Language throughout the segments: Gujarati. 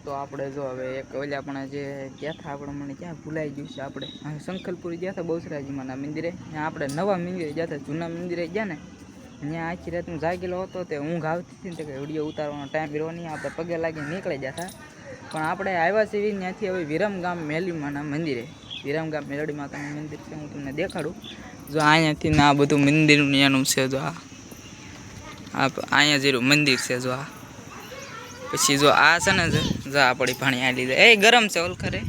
તો આપણે જો હવે એક ઓલા પણ જે ગયા હતા આપણે મને ક્યાં ભૂલાઈ ગયું છે આપણે સંખલપુર ગયા હતા બહુચરાજીમાના મંદિરે. ત્યાં આપણે નવા મંદિરે ગયા હતા, જૂના મંદિરે ગયા ને ત્યાં આખી રાત હું જાગેલો હતો. તે ઊંઘ આવતી હતી ને કે વિડીયો ઉતારવાનો ટાઈમ રહ્યો નહીં, આપણે પગે લાગી નીકળી જતા. પણ આપણે આવ્યા છીએ ત્યાંથી હવે વિરમગામ મેલીમાના મંદિરે. વિરમગામ મેલડી માતાનું મંદિર છે, હું તમને દેખાડું. જો અહીંયાથી ને આ બધું મંદિરનું એનું છે. જો અહીંયા જેરું મંદિર છે. જો આ પછી જો આ છે ને જો આ પડી પાણી આ લીધે એ ગરમ છે ઓલખરે.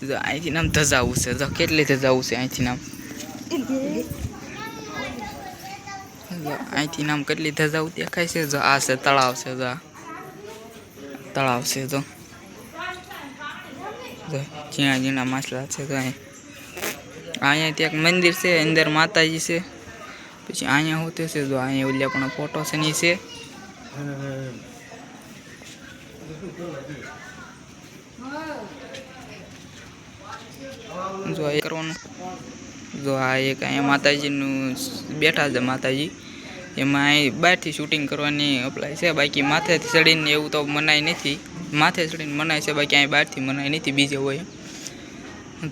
જો અહીંથી નામ ધજાવું છે, જો કેટલી ધજાવું છે અહીંથી નામ. અહીંથી નામ કેટલી ધજાવું દેખાય છે. જો આ છે તળાવ છે, જો તળાવ છે. જો ઝીણા ઝીણા માછલા છે. તો અહીંયા ત્યાં એક મંદિર છે, અંદર માતાજી છે. પછી અહીંયા હોતે છે, જો અહીંયા ઓલા પણ ફોટો છે ની છે. જો આ કરવાનું. જો આ એક અહીંયા માતાજીનું બેઠા છે માતાજી. એમાં અહીં બહારથી શૂટિંગ કરવાની અપ્લાય છે, બાકી માથેથી ચડીને એવું તો મનાય નથી. માથે ચડીને મનાય છે, બાકી અહીં બહારથી મનાય નથી બીજે હોય.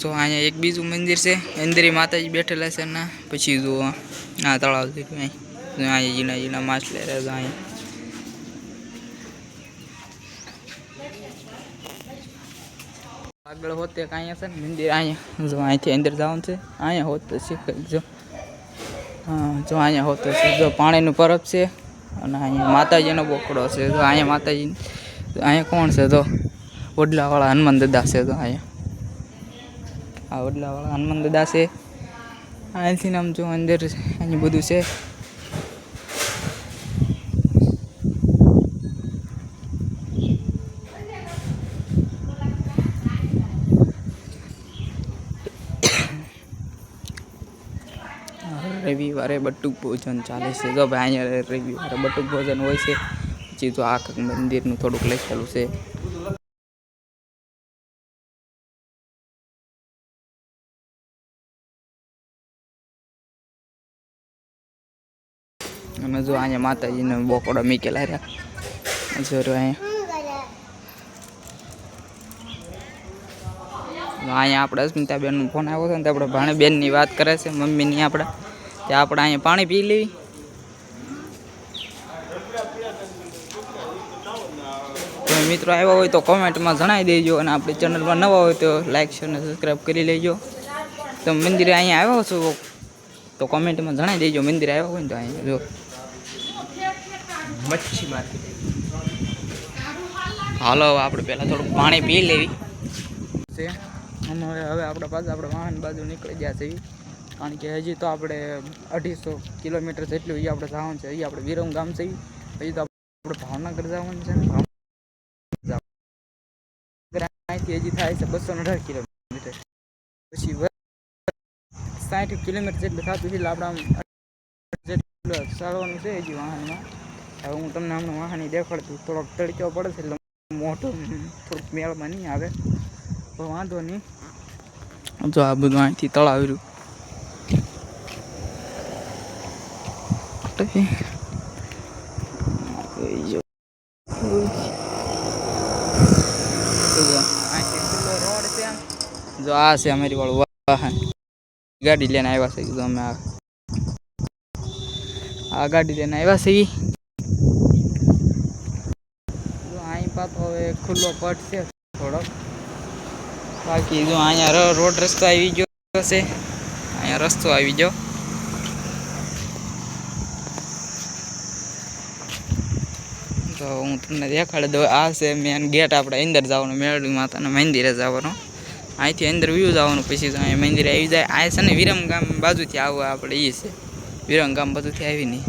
જો અહીંયા એક બીજું મંદિર છે, અંદર માતાજી બેઠેલા છે ને. પછી જો આ તળાવ છે, અહીંયા ઝીણા ઝીણા માછલા રહે. અહીંયા આગળ હોતે અહીંયા છે ને મંદિર. અહીંયા જો અહીંથી અંદર જવાનું છે. અહીંયા હોત છે જો હા, જો અહીંયા હોતો છે. જો પાણીનું પરબ છે અને અહીંયા માતાજીનો બોકડો છે. જો અહીંયા માતાજી અહીંયા કોણ છે? તો વડલાવાળા હનુમાન દાદા છે. તો અહીંયા આ વડલાવાળા હનુમાન દાદા છે. અહીંથી આમ જો અંદર અહીંયા બધું છે. રવિવારે બટુક ભોજન ચાલે છે. જો ભાઈ અહીંયા રવિવારે બટુક ભોજન હોય છે. પછી તો આ મંદિરનું થોડુંક લખેલું છે. અને જો અહીંયા માતાજીનો બોકડો મીકેલા રહ્યા. જો અહીંયા આપણે અસ્મિતાબેનનો ફોન આવ્યો છે ને, તો આપણે ભાણેબેનની વાત કરે છે, મમ્મીની આપણે. ત્યાં આપણે અહીંયા પાણી પી લેવી. તો મિત્રો આવ્યા હોય તો કોમેન્ટમાં જણાવી દેજો, અને આપણી ચેનલમાં નવા હોય તો લાઈક શેર અને સબસ્ક્રાઈબ કરી લેજો. તો મંદિરે અહીંયા આવ્યો છો તો કોમેન્ટમાં જણાવી દેજો. મંદિરે આવ્યા હોય ને તો અહીંયા જો મચ્છી માર્કેટ. હાલો આપણે પહેલાં થોડુંક પાણી પી લેવી છે. હવે આપણે પાછા આપણે વાહન બાજુ નીકળી ગયા છીએ, કારણ કે હજી તો આપણે 250 કિલોમીટર જેટલું આપણે જવાનું છે. અહીં આપણે વિરમગામ છે, હજી તો આપણે ભાવનગર જવાનું છે. અહીંથી હજી થાય છે 218 કિલોમીટર. પછી 60 કિલોમીટર જેટલું થતું છે. એટલે આપણે જેટલું ચાલવાનું છે હજી વાહનમાં. હવે હું તમને હમણાં વાહન દેખાડતું. થોડોક તડક્યો પડે છે એટલે મોટો થોડુંક મેળમાં નહીં આવે, પણ વાંધો નહીં. જો આ બધું અહીંથી તળાવ રહ્યું. જો આ છે અમારી વાળું વાહન, ગાડી લઈને આવ્યા છે. જો અમે આ ગાડી લઈને આવ્યા છે. જો અહીં પાછો હવે ખુલ્લો પટ છે થોડોક. બાકી જો અહીંયા રોડ રસ્તો આવી ગયો છે. અહીંયા રસ્તો આવી ગયો. તો હું તમને દેખાડી દઉં. આ છે મેન ગેટ. આપણે અંદર જવાનું, મેરડી માતાના મંદિરે જવાનું. અહીંથી અંદર વ્યૂ જવાનું. પછી અહીંયા મંદિરે આવી જાય. આ છે ને વિરમગામ બાજુથી આવવા આપણે એ છે. વિરમગામ બાજુથી આવી નહીં.